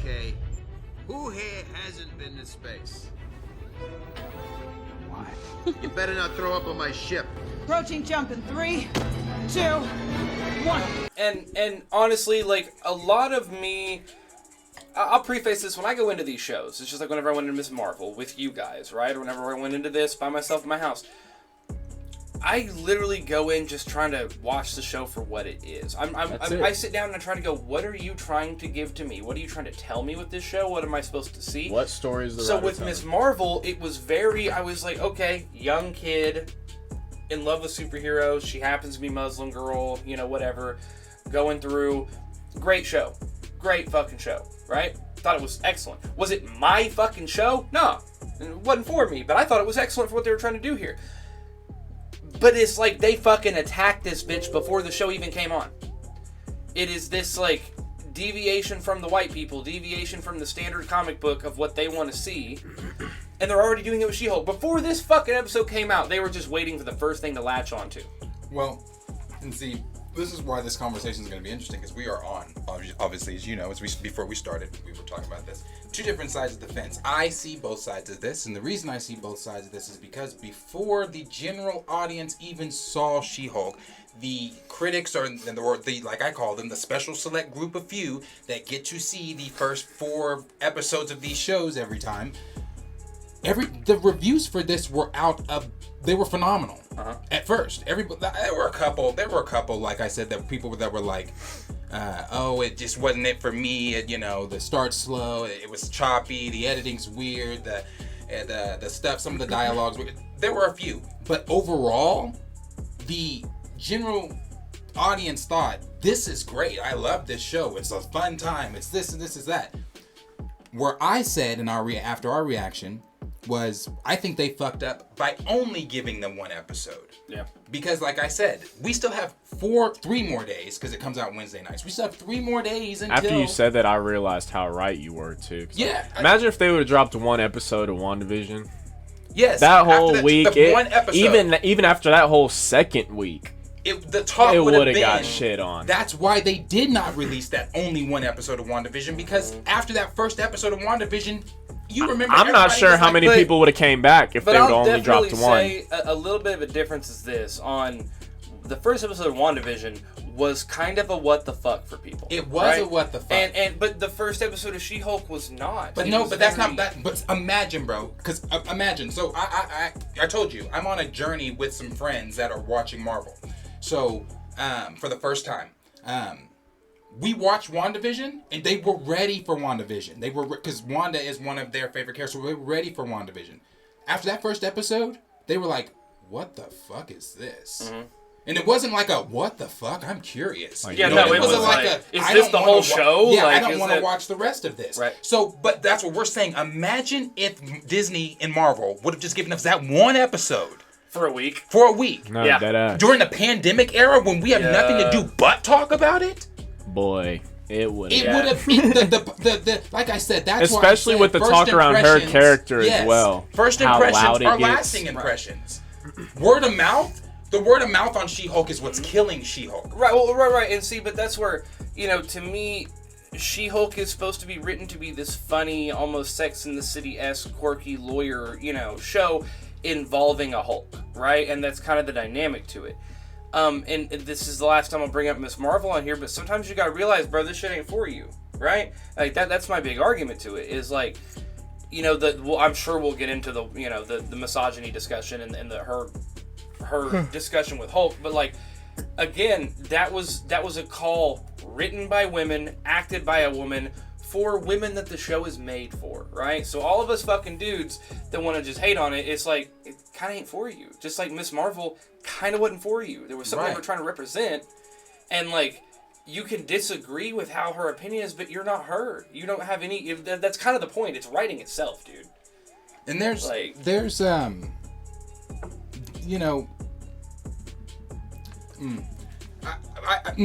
Okay, who here hasn't been to space? Why? You better not throw up on my ship. Approaching jump in 3, 2, 1. And honestly, like, a lot of me... I'll preface this when I go into these shows. It's just like whenever I went into Ms. Marvel with you guys, right? Or whenever I went into this by myself in my house. I literally go in just trying to watch the show for what it is. I sit down and I try to go, what are you trying to give to me? What are you trying to tell me with this show? What am I supposed to see? What story is the So writer with telling? Ms. Marvel, it was very, I was like, okay, young kid, in love with superheroes. She happens to be Muslim girl, you know, whatever. Going through, great show. Great fucking show, right? Thought it was excellent. Was it my fucking show? No. It wasn't for me, but I thought it was excellent for what they were trying to do here. But it's like they fucking attacked this bitch before the show even came on. It is this, like, deviation from the white people, deviation from the standard comic book of what they want to see. And they're already doing it with She-Hulk. Before this fucking episode came out, they were just waiting for the first thing to latch onto. Well, and see, this is why this conversation is going to be interesting, because we are on, obviously, as you know, before we started, we were talking about this. Two different sides of the fence. I see both sides of this, and the reason I see both sides of this is because before the general audience even saw She-Hulk, the critics or the like I call them, the special select group of few that get to see the first 4 episodes of these shows every time. The reviews for this were they were phenomenal. At first, there were a couple, like I said, that people that were like, it just wasn't it for me. The start's slow, it was choppy, the editing's weird, the stuff, some of the dialogues. There were a few, but overall, the general audience thought, this is great. I love this show. It's a fun time. It's this and this is that. Where I said after our reaction was, I think they fucked up by only giving them 1 episode. Yeah. Because like I said, we still have 3 more days, because it comes out Wednesday nights. We still have 3 more days until... After you said that, I realized how right you were, too. Yeah. Imagine if they would have dropped 1 episode of WandaVision. Yes. That whole week, one episode, even after that whole second week, the talk it would have been, got shit on. That's why they did not release that only 1 episode of WandaVision, because after that first episode of WandaVision, you remember. I'm not sure how many people would have came back if they would have only dropped 1. Say a little bit of a difference is this. On the first episode of WandaVision was kind of a what the fuck for people. It was a what the fuck. But the first episode of She-Hulk was not. But that's not that. But imagine, bro. Because imagine. So I told you, I'm on a journey with some friends that are watching Marvel. So for the first time, we watched WandaVision, and they were ready for WandaVision. They were, because Wanda is one of their favorite characters, so they were ready for WandaVision. After that first episode, they were like, what the fuck is this? Mm-hmm. And it wasn't like a, what the fuck? I'm curious. It wasn't like a, is this the whole show? Yeah, I don't want to watch the rest of this. Right. So, but that's what we're saying. Imagine if Disney and Marvel would have just given us that 1 episode. For a week. No, yeah. During the pandemic era, when we have nothing to do but talk about it. Boy, it would. It would have been the like I said. That's especially why I said with the talk around her character as well. First impressions are lasting impressions. Word of mouth. The word of mouth on She-Hulk is what's killing She-Hulk. Right. Well, right. And see, but that's where, to me, She-Hulk is supposed to be written to be this funny, almost Sex and the City-esque, quirky lawyer, show involving a Hulk, right? And that's kind of the dynamic to it. And this is the last time I'll bring up Ms. Marvel on here, but sometimes you gotta realize, bro, this shit ain't for you, right? Like that's my big argument to it, is like, I'm sure we'll get into the misogyny discussion and her discussion with Hulk, but like, again, that was a call written by women, acted by a woman, for women that the show is made for, right? So all of us fucking dudes that want to just hate on it, it's like, it kind of ain't for you. Just like Ms. Marvel kind of wasn't for you. There was something they were trying to represent, and like, you can disagree with how her opinion is, but you're not her. You don't have any, that's kind of the point. It's writing itself, dude. And there's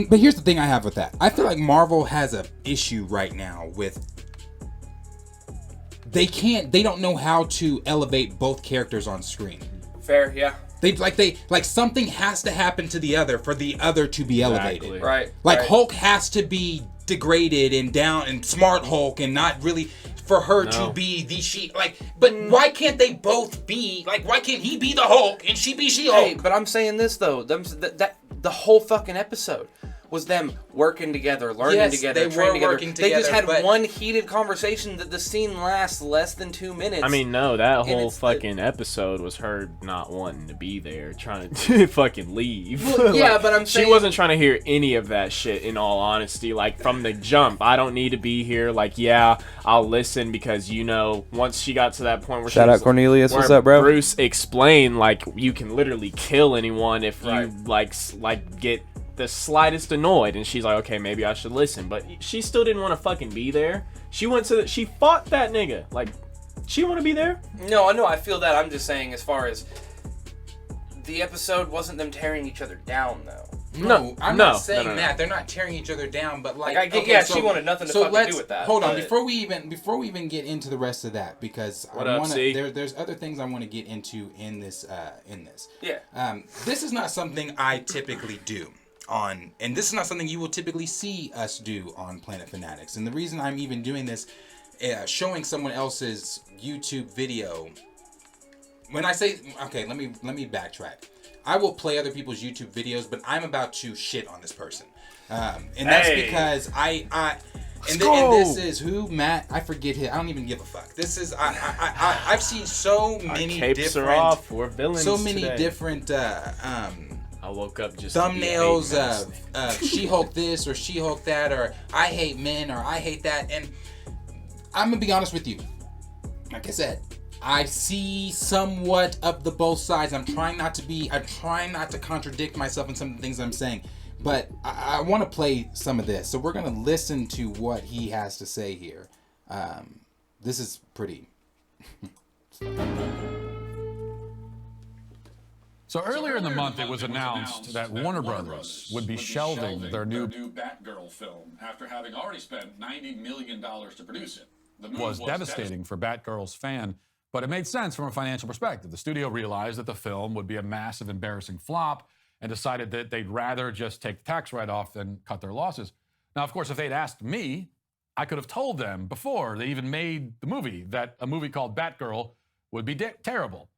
but here's the thing I have with that. I feel like Marvel has an issue right now with they don't know how to elevate both characters on screen. Fair, yeah. They something has to happen to the other for the other to be elevated. Right. Like Hulk has to be degraded and down and smart Hulk and not really for her to be the but why can't they both be why can't he be the Hulk and she be She-Hulk? Hey, but I'm saying this though, that the whole fucking episode was them working together, learning together, training together. They just had one heated conversation that the scene lasts less than 2 minutes. I mean, no, that whole fucking episode was her not wanting to be there, trying to fucking leave. Well, yeah, but I'm saying... She wasn't trying to hear any of that shit, in all honesty. Like, from the jump, I don't need to be here. Like, yeah, I'll listen because, once she got to that point where Shout out Cornelius, what's up, bro? Bruce explained, like, you can literally kill anyone if you, get the slightest annoyed, and she's like, okay, maybe I should listen, but she still didn't want to fucking be there. She fought that nigga. Like, she want to be there? No, I feel that. I'm just saying, as far as the episode wasn't them tearing each other down, though. No, I'm not saying that. They're not tearing each other down, but she wanted nothing to fucking do with that. Hold on, before we even get into the rest of that, because there's other things I want to get into in this. Yeah. This is not something I typically do. And this is not something you will typically see us do on Planet Fanatics. And the reason I'm even doing this, showing someone else's YouTube video. When I say, okay, let me backtrack. I will play other people's YouTube videos, but I'm about to shit on this person, and that's because and this is who Matt. I forget him. I don't even give a fuck. This is I've seen so many capes are off. We're villains so many today. Different. I woke up just thumbnails of She-Hulk this or She-Hulk that, or I hate men or I hate that. And I'm gonna be honest with you. Like I said, I see somewhat of the both sides. I'm trying not to contradict myself in some of the things I'm saying. But I want to play some of this. So we're gonna listen to what he has to say here. This is pretty. So earlier in the month, it was announced that Warner Brothers would be shelving their new Batgirl film after having already spent $90 million to produce it. The move was devastating for Batgirl's fan, but it made sense from a financial perspective. The studio realized that the film would be a massive, embarrassing flop and decided that they'd rather just take the tax write-off than cut their losses. Now, of course, if they'd asked me, I could have told them before they even made the movie that a movie called Batgirl would be terrible.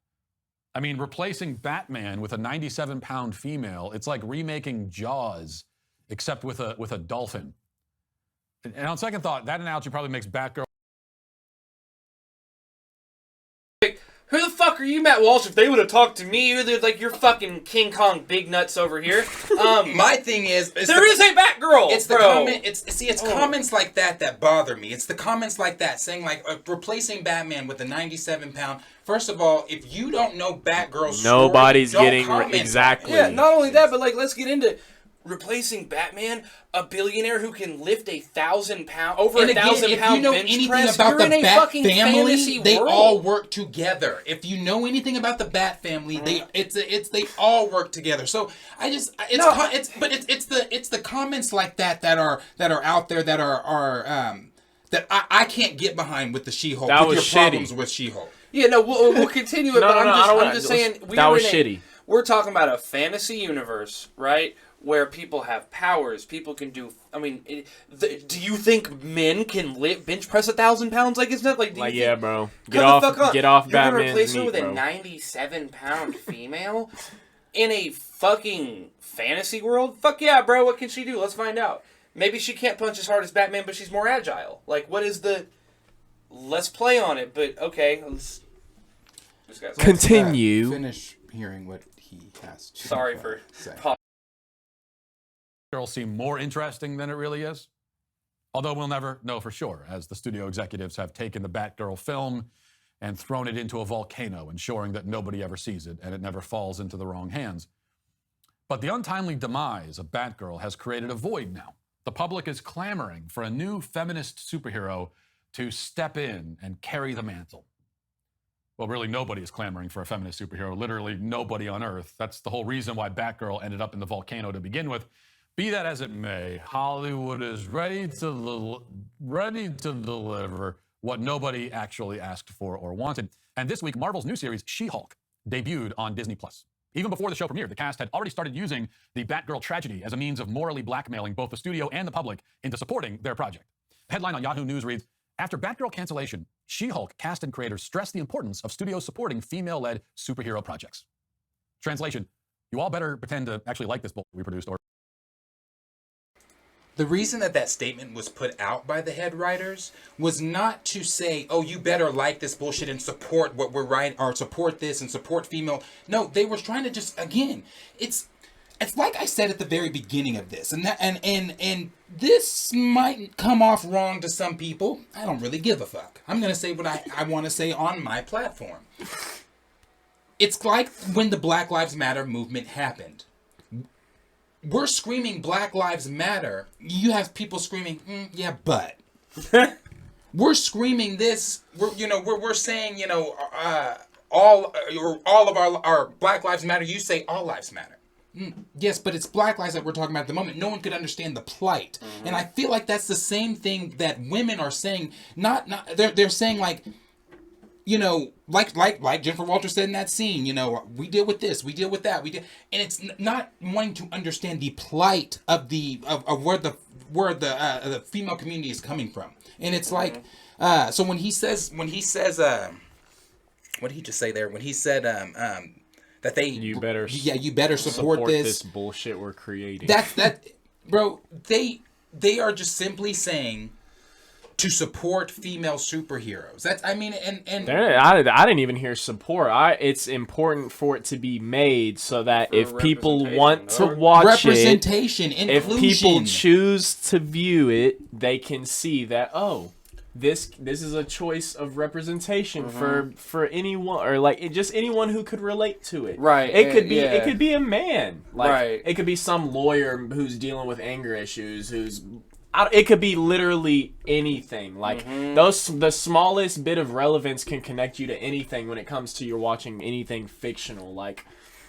I mean, replacing Batman with a 97-pound female, it's like remaking Jaws, except with a dolphin. And on second thought, that analogy probably makes Batgirl... Who the fuck are you, Matt Walsh? If they would have talked to me, you're fucking King Kong big nuts over here. My thing is there is a Batgirl. It's the comment. It's comments like that bother me. It's the comments like that saying replacing Batman with a 97-pound. First of all, if you don't know Batgirl's nobody's story, getting exactly. Yeah, not only that, but let's get into replacing Batman, a billionaire who can lift 1,000 pounds, over 1,000 pound bench press. About You're the in a Bat fucking family, they world. all work together. If you know anything about the Bat family, they all work together. So it's the comments like that are out there that are that I can't get behind with the She-Hulk. That with was your shitty. Problems with She-Hulk. Yeah, no, we'll continue it. I'm just saying that was shitty. We're talking about a fantasy universe, right? Where people have powers, people can do. I mean, do you think men can bench press 1,000 pounds? Like, it's not like. Yeah, bro. Get off Batman's You're gonna replace her meat, with bro. a 97-pound female in a fucking fantasy world? Fuck yeah, bro. What can she do? Let's find out. Maybe she can't punch as hard as Batman, but she's more agile. Like, what is the? Let's play on it. But okay, let's. Continue. Finish hearing what he has to Sorry for say. Girl seem more interesting than it really is. Although we'll never know for sure, as the studio executives have taken the Batgirl film and thrown it into a volcano, ensuring that nobody ever sees it and it never falls into the wrong hands. But the untimely demise of Batgirl has created a void now. The public is clamoring for a new feminist superhero to step in and carry the mantle. Well, really, nobody is clamoring for a feminist superhero. Literally nobody on Earth. That's the whole reason why Batgirl ended up in the volcano to begin with. Be that as it may, Hollywood is ready to deliver what nobody actually asked for or wanted. And this week, Marvel's new series, She-Hulk, debuted on Disney+. Even before the show premiered, the cast had already started using the Batgirl tragedy as a means of morally blackmailing both the studio and the public into supporting their project. A headline on Yahoo News reads, after Batgirl cancellation, She-Hulk cast and creators stress the importance of studios supporting female-led superhero projects. Translation, you all better pretend to actually like this bull we produced, or The reason that statement was put out by the head writers was not to say, oh, you better like this bullshit and support what we're writing, or support this and support female. No, they were trying to just, again, it's like I said at the very beginning of this, and this might come off wrong to some people. I don't really give a fuck. I'm going to say what I want to say on my platform. It's like when the Black Lives Matter movement happened. We're screaming Black Lives Matter. You have people screaming, yeah, but. We're screaming this. We're saying, all of our Black Lives Matter. You say all lives matter. Yes, but it's Black lives that we're talking about at the moment. No one could understand the plight, and I feel like that's the same thing that women are saying. They're saying like. Like Jennifer Walters said in that scene, we deal with this, we deal with that, and it's not wanting to understand the plight of where the female community is coming from, and it's like, so when he says, what did he just say there? When he said, that you better support this bullshit we're creating. Bro. They are just simply saying. To support female superheroes. I didn't even hear support. It's important for it to be made so that if people want to watch representation, it, if people choose to view it, they can see that this is a choice of representation for anyone, or like just anyone who could relate to it. Right. It could be a man. Like it could be some lawyer who's dealing with anger issues, it could be literally anything. Like the smallest bit of relevance can connect you to anything when it comes to you're watching anything fictional. Like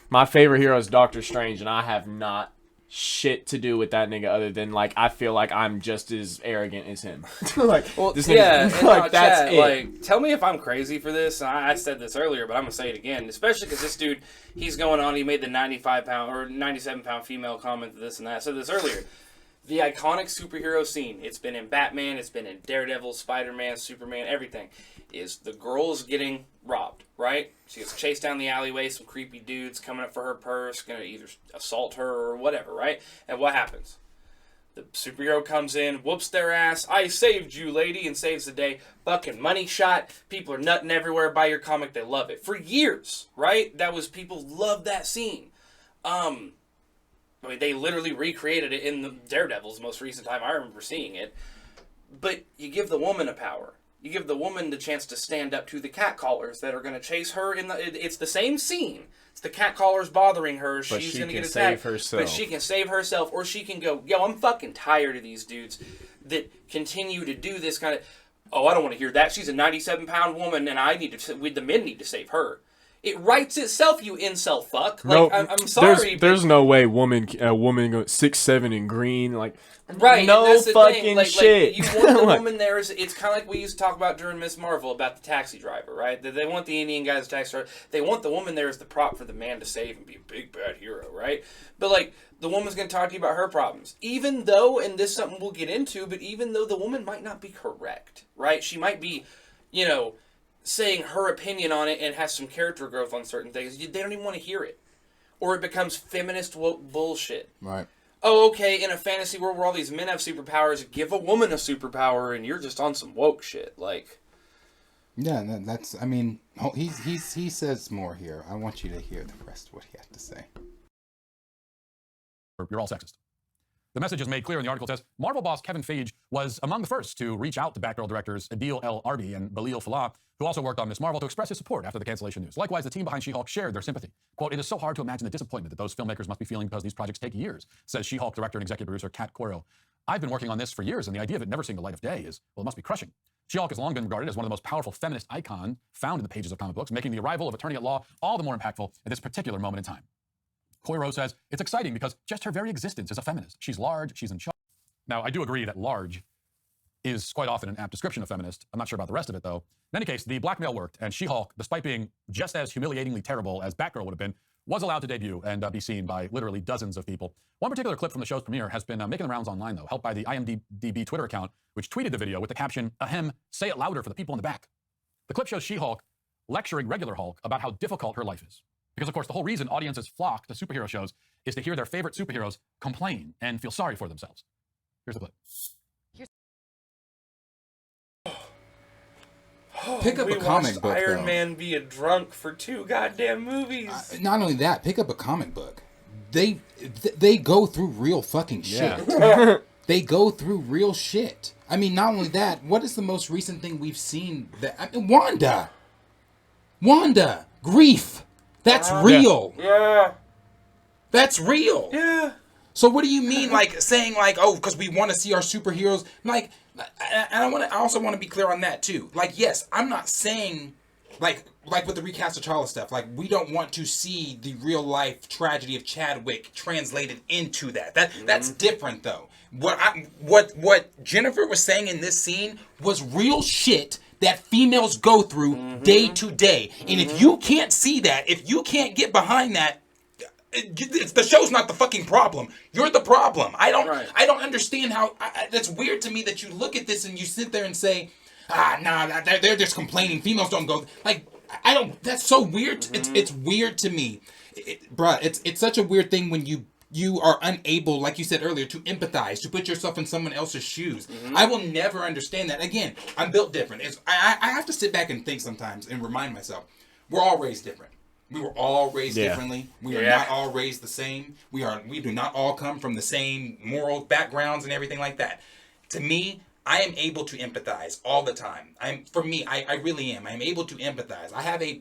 my favorite hero is Doctor Strange, and I have not shit to do with that nigga other than like I feel like I'm just as arrogant as him. Like, well, this yeah, nigga, like that's chat, it. Like, tell me if I'm crazy for this. I said this earlier, but I'm gonna say it again, especially because this dude, he's going on. He made the 95-pound or 97-pound female comment to this and that. I said this earlier. The iconic superhero scene, it's been in Batman, it's been in Daredevil, Spider-Man, Superman, everything, is the girl's getting robbed, right? She gets chased down the alleyway, some creepy dudes coming up for her purse, gonna either assault her or whatever, right? And what happens? The superhero comes in, whoops their ass, I saved you, lady, and saves the day. Fucking money shot, people are nutting everywhere, buy your comic, they love it. For years, right? People loved that scene. I mean, they literally recreated it in the Daredevil's most recent time. I remember seeing it. But you give the woman a power. You give the woman the chance to stand up to the catcallers that are going to chase her. It's the same scene. It's the catcallers bothering her. But She's she going to can get save attacked. herself. But she can save herself. Or she can go, yo, I'm fucking tired of these dudes that continue to do this kind of... Oh, I don't want to hear that. She's a 97-pound woman, and the men need to save her. It writes itself, you incel fuck. Like, no, I'm sorry. There's no way a woman 6'7" in green, like right. No fucking shit. Like, you want the woman there. It's kind of like we used to talk about during Miss Marvel about the taxi driver, right? They want the Indian guy as a taxi driver. They want the woman there as the prop for the man to save and be a big bad hero, right? But like the woman's going to talk to you about her problems, even though, and this is something we'll get into, but even though the woman might not be correct, right? She might be, saying her opinion on it and has some character growth on certain things. They don't even want to hear it. Or it becomes feminist woke bullshit. Right. Oh, okay, in a fantasy world where all these men have superpowers, give a woman a superpower and you're just on some woke shit. Like... Yeah, that's, I mean, he says more here. I want you to hear the rest of what he has to say. You're all sexist. The message is made clear in the article. Says Marvel boss Kevin Feige was among the first to reach out to Batgirl directors Adil El Arbi and Balil Falah, who also worked on Miss Marvel, to express his support after the cancellation news. Likewise, the team behind She-Hulk shared their sympathy. Quote, "It is so hard to imagine the disappointment that those filmmakers must be feeling because these projects take years," says She-Hulk director and executive producer Kat Coiro. "I've been working on this for years, and the idea of it never seeing the light of day is, well, it must be crushing." She-Hulk has long been regarded as one of the most powerful feminist icons found in the pages of comic books, making the arrival of Attorney at Law all the more impactful at this particular moment in time. Coiro says, "It's exciting because just her very existence is a feminist. She's large, she's in charge." Now, I do agree that large is quite often an apt description of feminist. I'm not sure about the rest of it, though. In any case, the blackmail worked, and She-Hulk, despite being just as humiliatingly terrible as Batgirl would have been, was allowed to debut and be seen by literally dozens of people. One particular clip from the show's premiere has been making the rounds online, though, helped by the IMDb Twitter account, which tweeted the video with the caption, "Ahem, say it louder for the people in the back." The clip shows She-Hulk lecturing regular Hulk about how difficult her life is. Because, of course, the whole reason audiences flock to superhero shows is to hear their favorite superheroes complain and feel sorry for themselves. Here's the clip. Pick up a comic book, Iron though. Man be a drunk for 2 goddamn movies. Not only that, pick up a comic book. They go through real fucking shit. They go through real shit. I mean, not only that, what is the most recent thing we've seen? Wanda, grief. That's real. Yeah. That's real. Yeah. So what do you mean, like, saying, like, oh, because we want to see our superheroes? Like, and I also want to be clear on that, too. Like, yes, I'm not saying, like with the recast of T'Challa stuff, like, we don't want to see the real-life tragedy of Chadwick translated into that. That's different, though. What Jennifer was saying in this scene was real shit that females go through day to day. And if you can't see that, if you can't get behind that, the show's not the fucking problem. You're the problem. I don't understand how. That's weird to me that you look at this and you sit there and say, nah, they're just complaining. Females don't go. Like, I don't. That's so weird. It's weird to me, bruh. It's such a weird thing when you are unable, like you said earlier, to empathize, to put yourself in someone else's shoes. I will never understand that. Again, I'm built different. I have to sit back and think sometimes and remind myself, we're all raised different. We were all raised differently. We are not all raised the same. We do not all come from the same moral backgrounds and everything like that. To me, I am able to empathize all the time. I really am. I'm able to empathize. I have a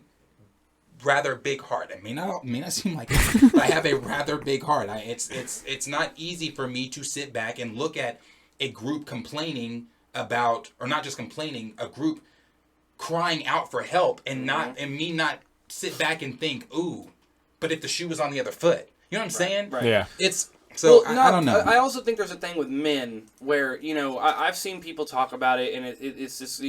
rather big heart. It may not seem like it, but I have a rather big heart. It's not easy for me to sit back and look at a group complaining about, or not just complaining, a group crying out for help and not sit back and think, ooh, but if the shoe was on the other foot. You know what I'm saying? Right. Yeah. It's so I don't know. I also think there's a thing with men where, I've seen people talk about it, and it's just,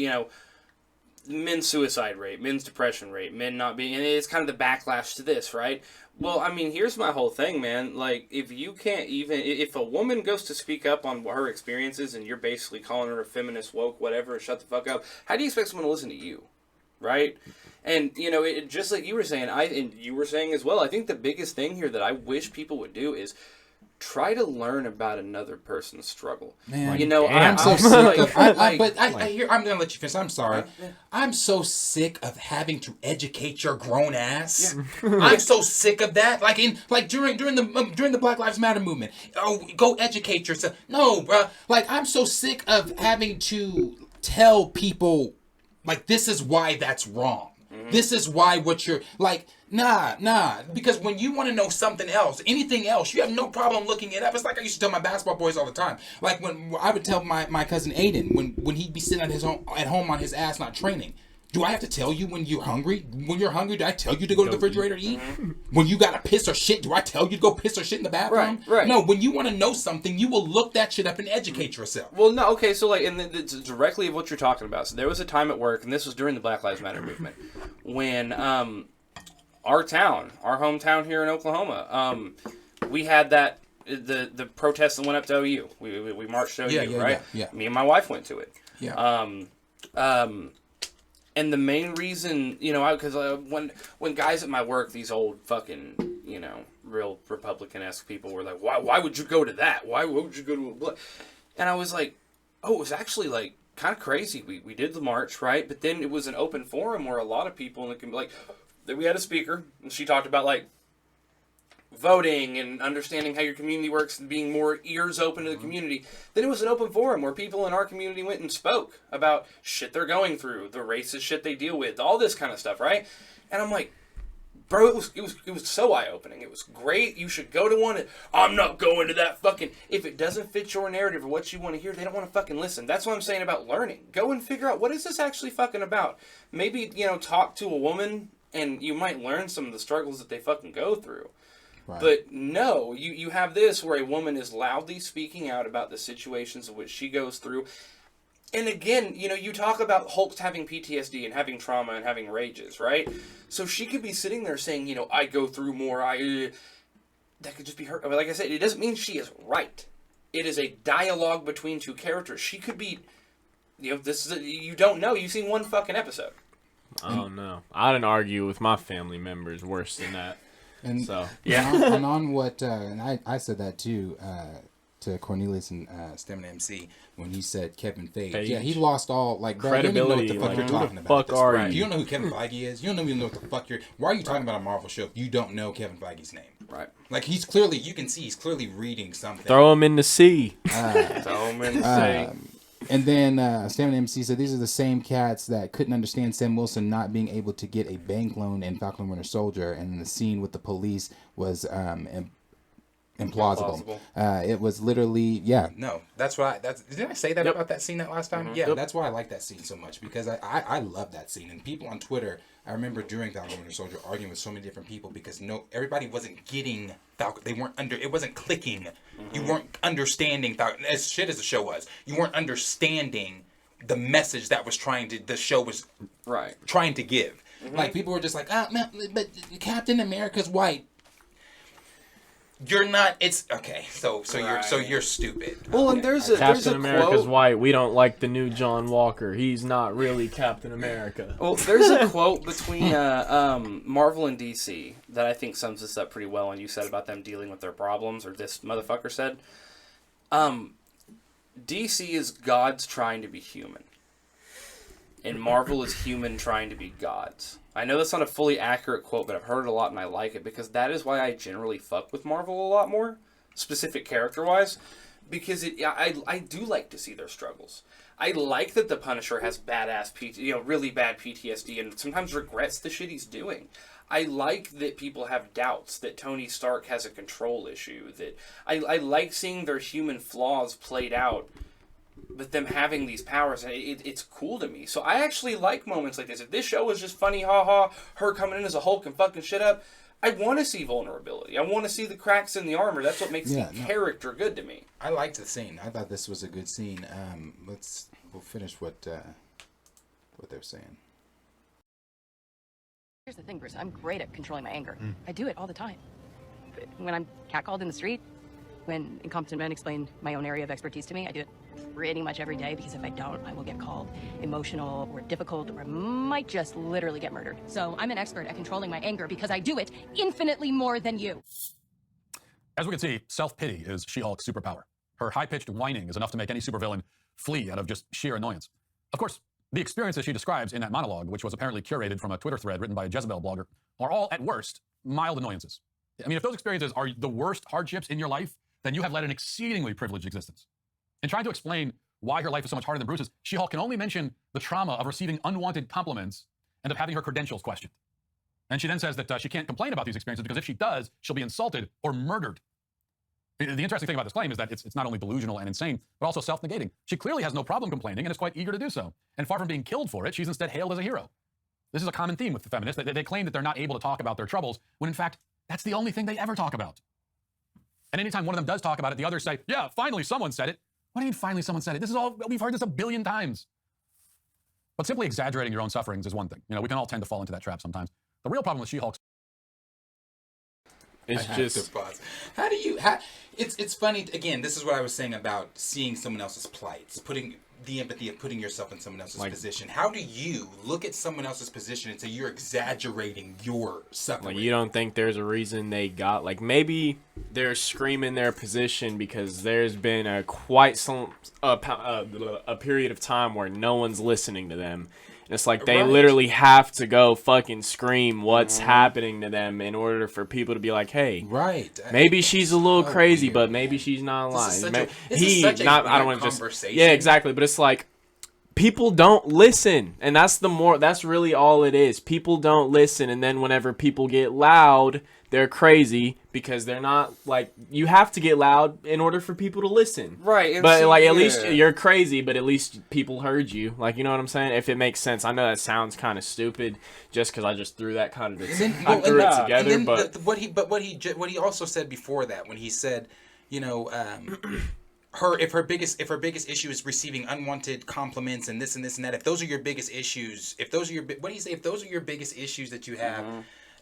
men's suicide rate, men's depression rate, men not being, and it's kind of the backlash to this, right? Well, I mean, here's my whole thing, man. Like, if a woman goes to speak up on her experiences and you're basically calling her a feminist, woke, whatever, shut the fuck up, how do you expect someone to listen to you? Right? And, just like you were saying, and you were saying as well, I think the biggest thing here that I wish people would do is try to learn about another person's struggle. Man, I'm so sick of. I'm gonna let you finish. I'm sorry. I'm so sick of having to educate your grown ass. Yeah. I'm so sick of that. During the Black Lives Matter movement. Oh, go educate yourself. No, bro. Like, I'm so sick of having to tell people, like, this is why that's wrong. This is why what you're like. Nah. Because when you want to know something else, anything else, you have no problem looking it up. It's like I used to tell my basketball boys all the time. Like, when I would tell my cousin Aiden when he'd be sitting at home on his ass not training. Do I have to tell you when you're hungry? When you're hungry, do I tell you to go to the refrigerator to eat? When you gotta piss or shit, do I tell you to go piss or shit in the bathroom? Right. No, when you want to know something, you will look that shit up and educate yourself. Well, no, okay, so and it's directly of what you're talking about. So there was a time at work, and this was during the Black Lives Matter movement, when our hometown here in Oklahoma, we had the protest that went up to OU. We marched to OU, right? Yeah. Me and my wife went to it. Yeah. And the main reason, because when guys at my work, these old fucking, real Republican-esque people were like, why would you go to that? Why would you go to a... And I was like, oh, it was actually, like, kind of crazy. We did the march, right? But then it was an open forum where a lot of people, we had a speaker, and she talked about, like, voting and understanding how your community works and being more ears open to the community. Then it was an open forum where people in our community went and spoke about shit they're going through, the racist shit they deal with, all this kind of stuff, right? And I'm like, bro, it was so eye-opening. It was great. You should go to one. I'm not going to that fucking... If it doesn't fit your narrative or what you want to hear, they don't want to fucking listen. That's what I'm saying about learning. Go and figure out, what is this actually fucking about? Maybe, talk to a woman and you might learn some of the struggles that they fucking go through. Right. But no, you have this where a woman is loudly speaking out about the situations in which she goes through. And again, you know, you talk about Hulk having PTSD and having trauma and having rages, right? So she could be sitting there saying, you know, I go through more, that could just be her. Like I said, it doesn't mean she is right. It is a dialogue between two characters. She could be, you know, you don't know. You've seen one fucking episode. Oh, no. I didn't argue with my family members worse than that. And so, yeah. and on what, and I said that too, to Cornelius and Stamina MC when he said Kevin Feige. Yeah, he lost all credibility. You don't know what the fuck you're talking about. Right. You don't know who Kevin Feige is. You don't even know what the fuck you're. Why are you talking about a Marvel show if you don't know Kevin Feige's name? Right. Like he's clearly, you can see he's clearly reading something. Throw him in the sea. Throw him in the sea. And then Stamina MC said these are the same cats that couldn't understand Sam Wilson not being able to get a bank loan in Falcon and Winter Soldier, and the scene with the police was implausible. It was literally, no, that's why. Did I say that about that scene that last time? Yeah, that's why I like that scene so much, because I love that scene. And people on Twitter, I remember during Falcon and Winter Soldier arguing with so many different people because everybody wasn't getting Falcon. They weren't it wasn't clicking. You weren't understanding Falcon. As shit as the show was, you weren't understanding the message that the show was trying to give. Like people were just like, man, but Captain America's white. You're not. It's okay. So you're stupid. Well, and there's a Captain America's quote. white. We don't like the new John Walker. He's not really Captain America. Well, there's a quote between Marvel and DC that I think sums this up pretty well. And you said about them dealing with their problems, or this motherfucker said, DC is gods trying to be human, and Marvel is human trying to be gods. I know that's not a fully accurate quote, but I've heard it a lot and I like it because that is why I generally fuck with Marvel a lot more, specific character-wise, because I do like to see their struggles. I like that the Punisher has really bad PTSD and sometimes regrets the shit he's doing. I like that people have doubts, that Tony Stark has a control issue, that I like seeing their human flaws played out, but them having these powers, and it's cool to me. So I actually like moments like this. If this show was just funny, haha, her coming in as a Hulk and fucking shit up, I want to see vulnerability. I want to see the cracks in the armor. That's what makes the character good to me. I liked the scene. I thought this was a good scene. We'll finish what they're saying. Here's the thing, Bruce. I'm great at controlling my anger. I do it all the time. When I'm catcalled in the street, when incompetent men explain my own area of expertise to me, I do it pretty much every day, because if I don't, I will get called emotional or difficult, or I might just literally get murdered. So I'm an expert at controlling my anger because I do it infinitely more than you. As we can see, self-pity is She-Hulk's superpower. Her high-pitched whining is enough to make any supervillain flee out of just sheer annoyance. Of course, the experiences she describes in that monologue, which was apparently curated from a Twitter thread written by a Jezebel blogger, are all, at worst, mild annoyances. I mean, if those experiences are the worst hardships in your life, then you have led an exceedingly privileged existence. In trying to explain why her life is so much harder than Bruce's, She-Hulk can only mention the trauma of receiving unwanted compliments and of having her credentials questioned. And she then says that she can't complain about these experiences because if she does, she'll be insulted or murdered. The interesting thing about this claim is that it's not only delusional and insane, but also self-negating. She clearly has no problem complaining and is quite eager to do so. And far from being killed for it, she's instead hailed as a hero. This is a common theme with the feminists. They claim that they're not able to talk about their troubles, when in fact, that's the only thing they ever talk about. And anytime one of them does talk about it, the others say, yeah, finally someone said it. What do you mean finally someone said it? This is all, we've heard this 1 billion times. But simply exaggerating your own sufferings is one thing. You know, we can all tend to fall into that trap sometimes. The real problem with She-Hulk's It's just how do you it's funny, again, this is what I was saying about seeing someone else's plights, putting the empathy of putting yourself in someone else's position. How do you look at someone else's position and say you're exaggerating your suffering? Like, you don't think there's a reason they got, like, maybe they're screaming their position because there's been a period of time where no one's listening to them. And it's like they literally have to go fucking scream what's happening to them in order for people to be like, hey, maybe she's a little crazy, but maybe she's not lying. I don't want to just, yeah, exactly. But it's like, people don't listen, and that's really all it is. People don't listen, and then whenever people get loud, they're crazy because they're not, like, you have to get loud in order for people to listen. Right. But so, like, at least you're crazy, but at least people heard you. Like, you know what I'm saying? If it makes sense. I know that sounds kind of stupid just because I just threw that kind of together. But what he also said before that, when he said, you know, her biggest issue is receiving unwanted compliments and this and that, if those are your biggest issues, if those are your biggest issues that you have,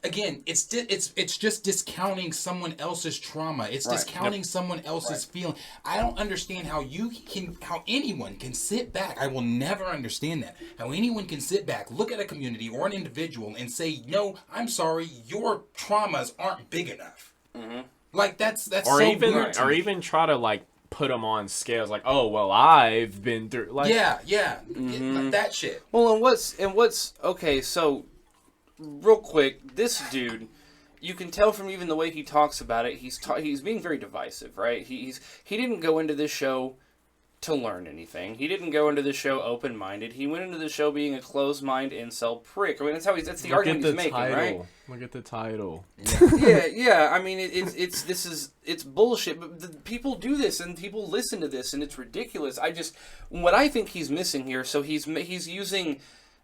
again, it's just discounting someone else's trauma. It's discounting someone else's feeling. I don't understand how anyone can sit back. I will never understand that. How anyone can sit back, look at a community or an individual and say, "No, I'm sorry, your traumas aren't big enough." Like that's or so even weird to or me. even try to like put them on scales like, oh well, I've been through like like that shit. Well, and what's okay? So, real quick, this dude, you can tell from even the way he talks about it, he's being very divisive, right? He didn't go into this show to learn anything. He didn't go into the show open-minded. He went into the show being a closed-mind incel prick. I mean, that's the argument he's making, right? Look at the title. Yeah. I mean, it's bullshit. But people do this, and people listen to this, and it's ridiculous. What I think he's missing here. So he's using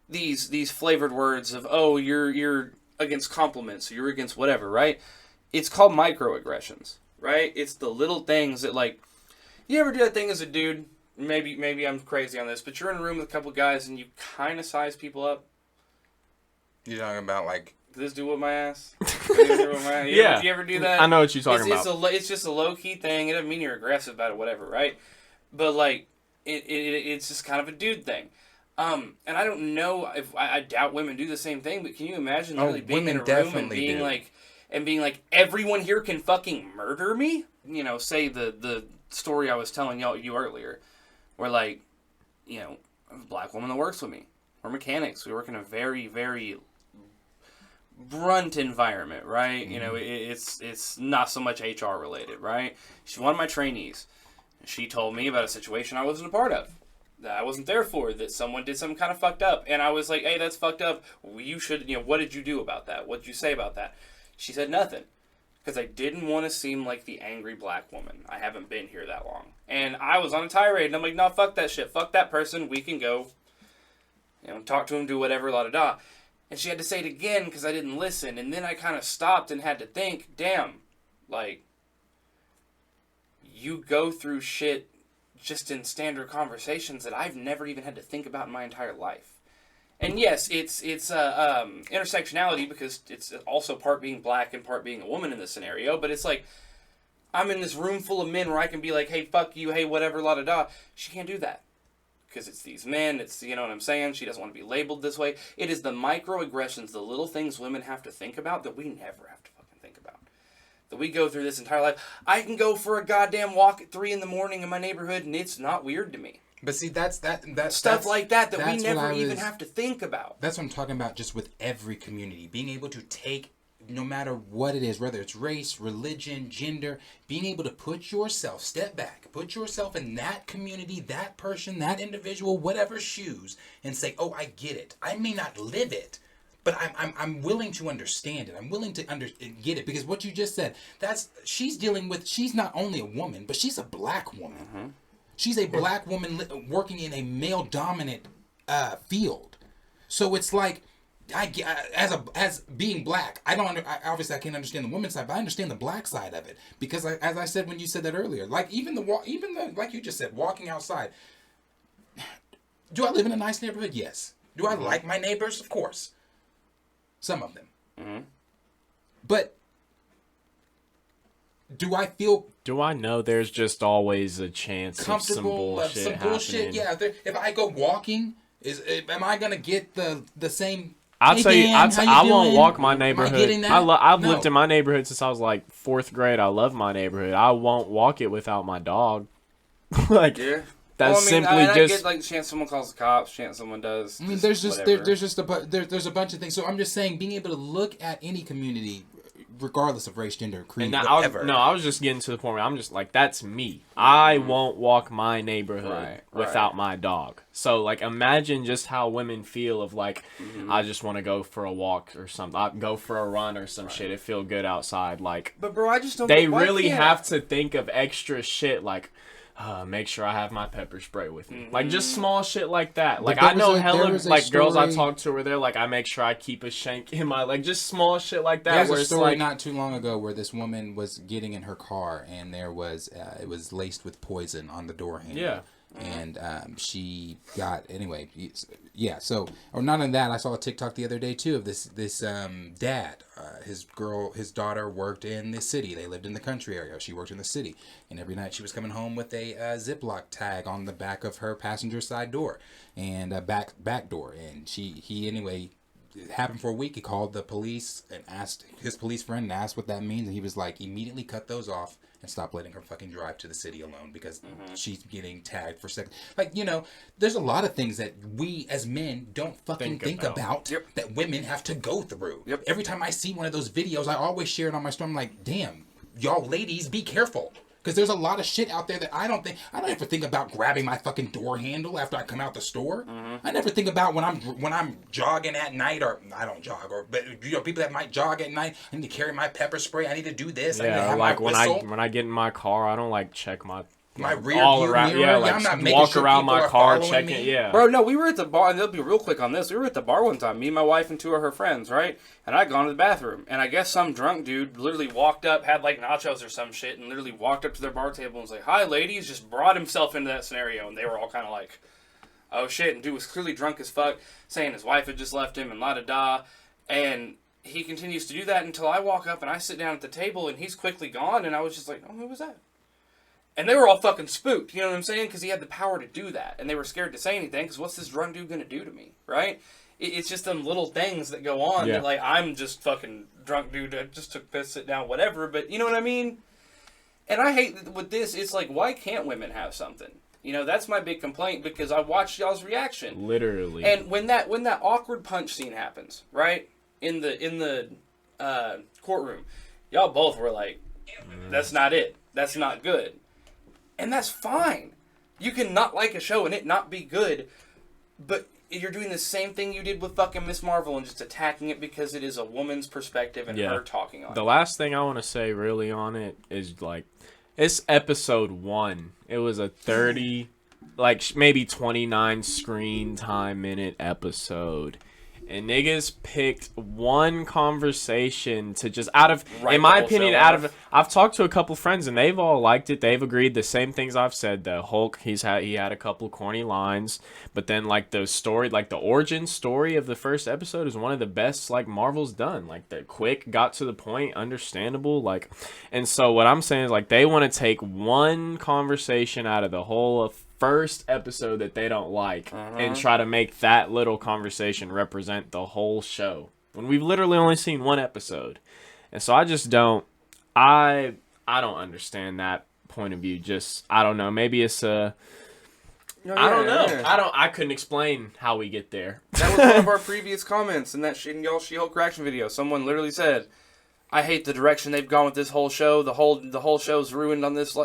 these flavored words of, oh, you're against compliments, you're against whatever, right? It's called microaggressions, right? It's the little things that, like, you ever do that thing as a dude? Maybe I'm crazy on this, but you're in a room with a couple guys and you kind of size people up. You're talking about like this dude with my ass? Yeah. Do you ever do that? I know what you're talking about. It's just a low key thing. It doesn't mean you're aggressive about it, whatever, right? But like, it's just kind of a dude thing. And I don't know if I doubt women do the same thing, but can you imagine literally being in a room and being like, everyone here can fucking murder me? You know, say the story I was telling you earlier, where like, you know, a black woman that works with me. We're mechanics. We work in a very, very brunt environment, right? You know, it's not so much HR related, right? She's one of my trainees. She told me about a situation I wasn't a part of, that I wasn't there for, that someone did something kind of fucked up, and I was like, hey, that's fucked up. You should, you know, what did you do about that? What did you say about that? She said nothing. Because I didn't want to seem like the angry black woman. I haven't been here that long. And I was on a tirade, and I'm like, no, fuck that shit. Fuck that person. We can go, you know, talk to him, do whatever, la-da-da. And she had to say it again because I didn't listen. And then I kind of stopped and had to think, damn, like, you go through shit just in standard conversations that I've never even had to think about in my entire life. And yes, it's intersectionality because it's also part being black and part being a woman in this scenario. But it's like, I'm in this room full of men where I can be like, hey, fuck you, hey, whatever, la-da-da. She can't do that. Because it's these men, it's, you know what I'm saying? She doesn't want to be labeled this way. It is the microaggressions, the little things women have to think about that we never have to fucking think about. That we go through this entire life. I can go for a goddamn walk at 3 a.m. in my neighborhood and it's not weird to me. But see, that's stuff like that we never even have to think about. That's what I'm talking about, just with every community. Being able to take, no matter what it is, whether it's race, religion, gender, being able to put yourself, step back, put yourself in that community, that person, that individual, whatever shoes, and say, oh, I get it. I may not live it, but I'm willing to understand it. I'm willing to get it, because what you just said, she's not only a woman, but she's a black woman. Mm-hmm. She's a black woman working in a male-dominant field. So it's like, as being black, obviously I can't understand the women's side, but I understand the black side of it, because as I said when you said that earlier, like even the like you just said, walking outside. Do I live in a nice neighborhood? Yes. Do I like my neighbors? Of course. Some of them. Mm-hmm. But do I feel? Do I know there's just always a chance of some bullshit happening? Yeah. If I go walking, am I gonna get the same? I'll tell you, I won't walk my neighborhood. I've lived in my neighborhood since I was like 4th grade. I love my neighborhood. I won't walk it without my dog. Like, yeah. That's simply just. I get like chance someone calls the cops, chance someone does. I mean, there's a bunch of things. So I'm just saying, being able to look at any community, regardless of race, gender, creed, whatever. I was just getting to the point where I'm just like, that's me. I won't walk my neighborhood without my dog. So, like, imagine just how women feel of, like, I just want to go for a walk or something. I go for a run or some shit. It feel good outside. Like, but bro, I just don't. They really have to think of extra shit. Like, make sure I have my pepper spray with me. Like, just small shit like that. Like, there I know was a- there hella, was a like, girls I story- talk to where they're like, I make sure I keep a shank in my, like, just small shit like that. There's where a it's story like, not too long ago where this woman was getting in her car and there was it was laced with poison on the door handle. Yeah. And she got anyway. Yeah. So, or not only that, I saw a TikTok the other day too of this dad. His daughter worked in the city. They lived in the country area. She worked in the city, and every night she was coming home with a Ziploc tag on the back of her passenger side door and a back door. And he anyway. It happened for a week. He called the police and asked his police friend and asked what that means, and he was like, immediately cut those off and stop letting her fucking drive to the city alone because she's getting tagged for sex. Like, you know, there's a lot of things that we as men don't fucking think about that women have to go through. Every time I see one of those videos, I always share it on my story. I'm like, damn, y'all ladies, be careful. Because there's a lot of shit out there that I don't ever think about grabbing my fucking door handle after I come out the store. I never think about when I'm jogging at night, or I don't jog, but you know, people that might jog at night. I need to carry my pepper spray. I need to do this. I need to have like my when whistle. I get in my car, I don't like check my rear all view around. mirror. Yeah, Yeah, like I'm not making walk sure around people my are car, following checking. me. Yeah, Bro, no, we were at the bar, and they'll be real quick on this. We were at the bar one time, me, my wife, and two of her friends, right? And I'd gone to the bathroom, and I guess some drunk dude literally walked up, had like nachos or some shit, and literally walked up to their bar table and was like, "Hi, ladies," just brought himself into that scenario, and they were all kind of like, "Oh shit," and dude was clearly drunk as fuck, saying his wife had just left him, and la-da-da, and he continues to do that until I walk up and I sit down at the table, and he's quickly gone, and I was just like, "Oh, who was that?" And they were all fucking spooked, you know what I'm saying? Because he had the power to do that. And they were scared to say anything, because what's this drunk dude going to do to me, right? It's just them little things that go on. Yeah. That, like, I'm just fucking drunk dude that just took piss, sit down, whatever. But you know what I mean? And I hate that with this, it's like, why can't women have something? You know, that's my big complaint, because I watched y'all's reaction. literally. And when that awkward punch scene happens, right? In the courtroom, y'all both were like, that's not it. That's not good. And that's fine. You can not like a show and it not be good, but you're doing the same thing you did with fucking Miss Marvel and just attacking it because it is a woman's perspective and her talking on it. The last thing I want to say really on it is, like, it's episode 1. It was a 30, like, maybe 29 screen time minute episode. And niggas picked one conversation to just in my opinion, I've talked to a couple friends and they've all liked it. They've agreed the same things I've said. The Hulk, he had a couple corny lines, but then like the story, like the origin story of the first episode is one of the best like Marvel's done. Like the quick, got to the point, understandable, like, and so what I'm saying is like they want to take one conversation out of the whole first episode that they don't like and try to make that little conversation represent the whole show when we've literally only seen one episode. And so I just don't I don't understand that point of view. Just I don't know, maybe it's I don't know. I couldn't explain how we get there. That was one of our previous comments in that in y'all She-Hulk reaction video. Someone literally said, "I hate the direction they've gone with this whole show. The whole show's ruined on this."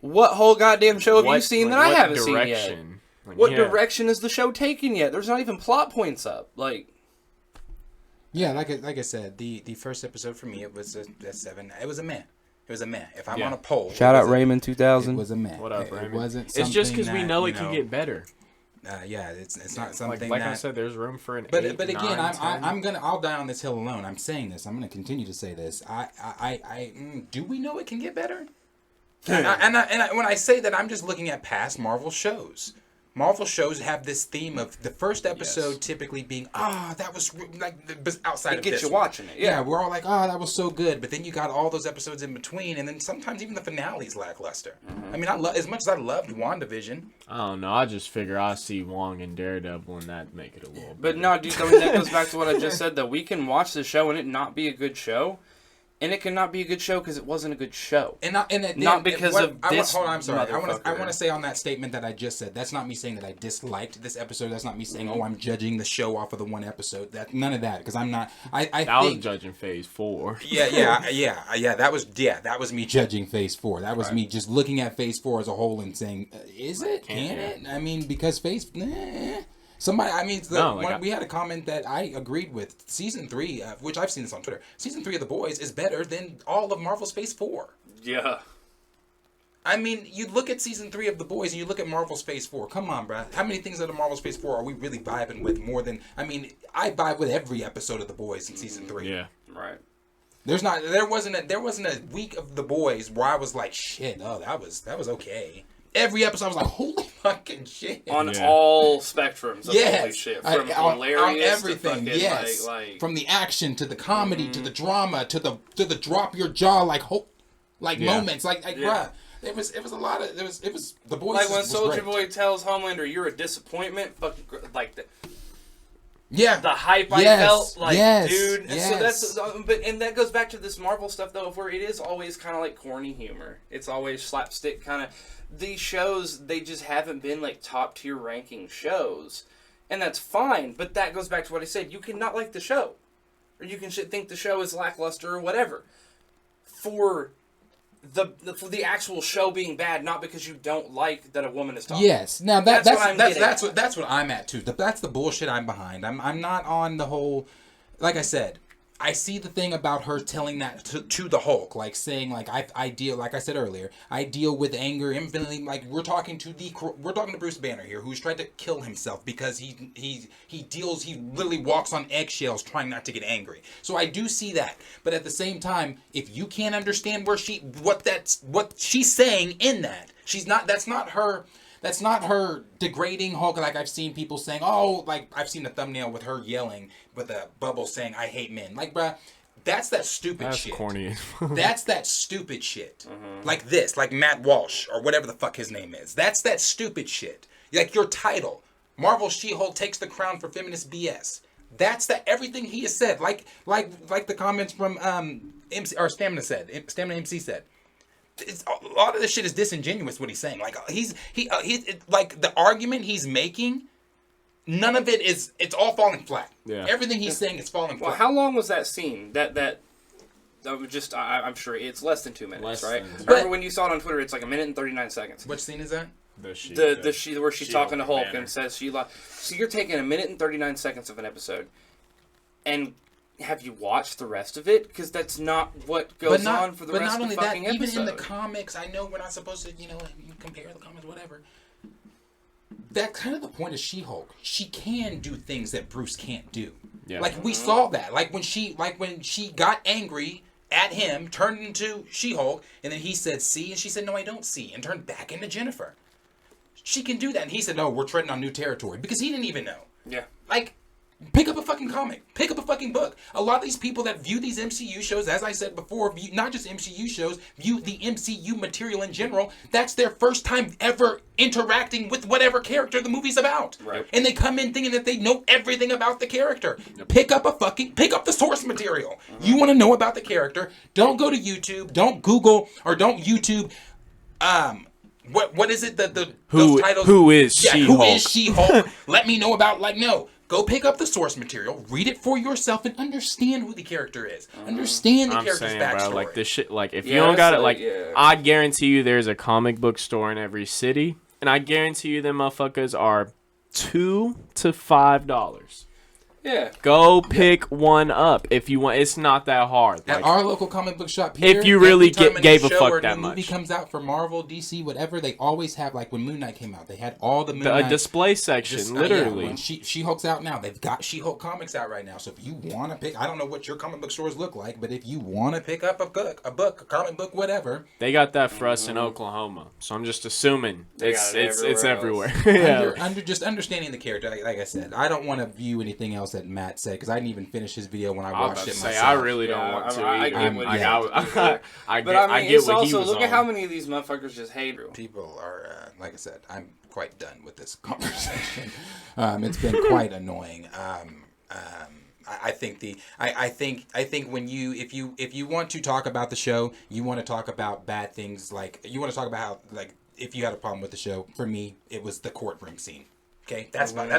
What whole goddamn show have you seen that I haven't seen yet? What direction is the show taking yet? There's not even plot points up. Like, yeah, like I said, the first episode for me, it was a 7. It was a meh. It was a meh. If I'm on a poll, shout out Raymond 2000. It was a meh. What up, Raymond? It wasn't. It's just because we that, know it can get better. Yeah, it's not something like that, I said, there's room for an. But 8, again, 9, I'll die on this hill alone. I'm saying this. I'm gonna continue to say this. Do we know it can get better? And when I say that, I'm just looking at past Marvel shows. Marvel shows have this theme of the first episode typically being, that was like outside of this. It gets you watching it. Yeah, we're all like, that was so good. But then you got all those episodes in between, and then sometimes even the finale's lackluster. I mean, as much as I loved WandaVision. I don't know. I just figure I see Wong and Daredevil, and that make it a little. But better. no, dude. I mean, that goes back to what I just said. That we can watch the show and it not be a good show. And it cannot be a good show because it wasn't a good show. Not because of this. Hold on, I'm sorry. I motherfucker. want to say on that statement that I just said. That's not me saying that I disliked this episode. That's not me saying, I'm judging the show off of the one episode. None of that, because I'm not. I was judging Phase 4. Yeah. That was me judging Phase 4. That was me just looking at Phase 4 as a whole and saying, is it? Can it? I mean, because Phase. Somebody, I mean, we had a comment that I agreed with. Season 3, which I've seen this on Twitter, Season 3 of The Boys is better than all of Marvel's Phase 4. Yeah. I mean, you look at season 3 of The Boys and you look at Marvel's Phase 4. Come on, bruh. How many things out of Marvel's Phase 4 are we really vibing with more than... I mean, I vibe with every episode of The Boys in season 3. Yeah. Right. There wasn't a week of The Boys where I was like, shit, oh, that was okay. Every episode I was like, holy fucking shit. On all spectrums of holy shit. From hilarious on everything, to fucking, yes. like... From the action to the comedy to the drama to the drop your jaw moments. Bruh. It was a lot of... It was The Boys like when was Soldier great. Boy tells Homelander, you're a disappointment, fucking... Like, Yeah. the hype I felt, like, dude. And so that's, and that goes back to this Marvel stuff, though, where it is always kind of like corny humor. It's always slapstick kind of. These shows, they just haven't been like top tier ranking shows, and that's fine. But that goes back to what I said. You can not like the show, or you can think the show is lackluster or whatever. For the actual show being bad, not because you don't like that a woman is talking. Yes. Now that's what I'm at too. That's the bullshit I'm behind. I'm not on the whole. Like I said, I see the thing about her telling that to the Hulk, like saying like I deal, like I said earlier, I deal with anger infinitely. Like we're talking to Bruce Banner here, who's tried to kill himself because he literally walks on eggshells trying not to get angry. So I do see that, but at the same time, if you can't understand what she's saying in that, that's not her degrading Hulk. Like I've seen people saying, oh, like I've seen a thumbnail with her yelling with a bubble saying, I hate men. Like, bruh, that's that stupid shit. That's corny. That's that stupid shit. Like this, like Matt Walsh or whatever the fuck his name is. That's that stupid shit. Like your title, Marvel She-Hulk takes the crown for feminist BS. That's everything he has said. Like the comments from MC or Stamina MC said. A lot of this shit is disingenuous. What he's saying, like he's like the argument he's making, none of it is. It's all falling flat. Yeah. Everything he's saying is falling flat. Well, how long was that scene? That was just. I'm sure it's less than 2 minutes, right? Remember when you saw it on Twitter? It's like 1 minute and 39 seconds. What scene is that? Where she's talking to Hulk and says she lied. So you're taking 1 minute and 39 seconds of an episode, and have you watched the rest of it? Because that's not what goes on for the rest of the fucking episode. Even in the comics, I know we're not supposed to, compare the comics, whatever. That's kind of the point of She-Hulk. She can do things that Bruce can't do. Yeah. Like we saw that. Like when she got angry at him, turned into She-Hulk, and then he said, see? And she said, no, I don't see. And turned back into Jennifer. She can do that. And he said, no, we're treading on new territory. Because he didn't even know. Yeah. Like, pick up a fucking comic. Pick up a fucking book. A lot of these people that view these MCU shows, as I said before, not just MCU shows, view the MCU material in general. That's their first time ever interacting with whatever character the movie's about. Right. And they come in thinking that they know everything about the character. Pick up the source material. You want to know about the character. Don't go to YouTube. Don't Google or don't YouTube. What is it that those titles? Who is She-Hulk? Who is She-Hulk? Let me know about go pick up the source material, read it for yourself, and understand who the character is. Understand the character's backstory. Bro, like this shit. Like if you don't got it, I guarantee you, there's a comic book store in every city, and I guarantee you, them motherfuckers are $2 to $5. Yeah. Go pick one up if you want. It's not that hard. At our local comic book shop here, if you really gave a fuck that much. Movie comes out for Marvel, DC, whatever, they always have, like when Moon Knight came out, they had all the Moon Knight. A display section, literally. When She-Hulk's out now. They've got She-Hulk comics out right now. So if you want to pick, I don't know what your comic book stores look like, but if you want to pick up a comic book, whatever. They got that for us in Oklahoma. So I'm just assuming it's everywhere. Just understanding the character, like I said, I don't want to view anything else that Matt said, because I didn't even finish his video when I watched it myself. I really don't want to. I get what it's he also, was look on. at how many of these motherfuckers just hate her. People are, like I said, I'm quite done with this conversation. It's been quite annoying. I think when if you want to talk about the show, you want to talk about bad things, like you want to talk about how, like, if you had a problem with the show, for me, it was the courtroom scene. Okay, that's valid.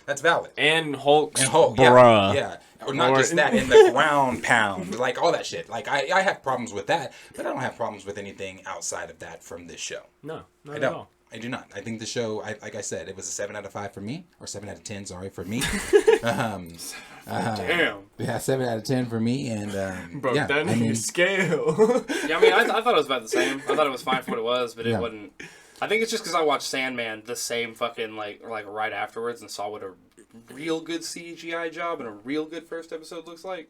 That's valid. And Hulk, bruh. Yeah. Or not just that, in the ground pound, like all that shit. Like I have problems with that, but I don't have problems with anything outside of that from this show. No, not I at don't. all. I do not. I think the show, like I said, it was a 7 out of 5 for me, or 7 out of 10, sorry, for me. Damn. Yeah, 7 out of 10 for me, and Bro, yeah, that I mean, scale. Yeah, I mean, I thought it was about the same. I thought it was fine for what it was, but it Yeah. wasn't. I think it's just because I watched Sandman the same fucking like right afterwards and saw what a real good CGI job and a real good first episode looks like.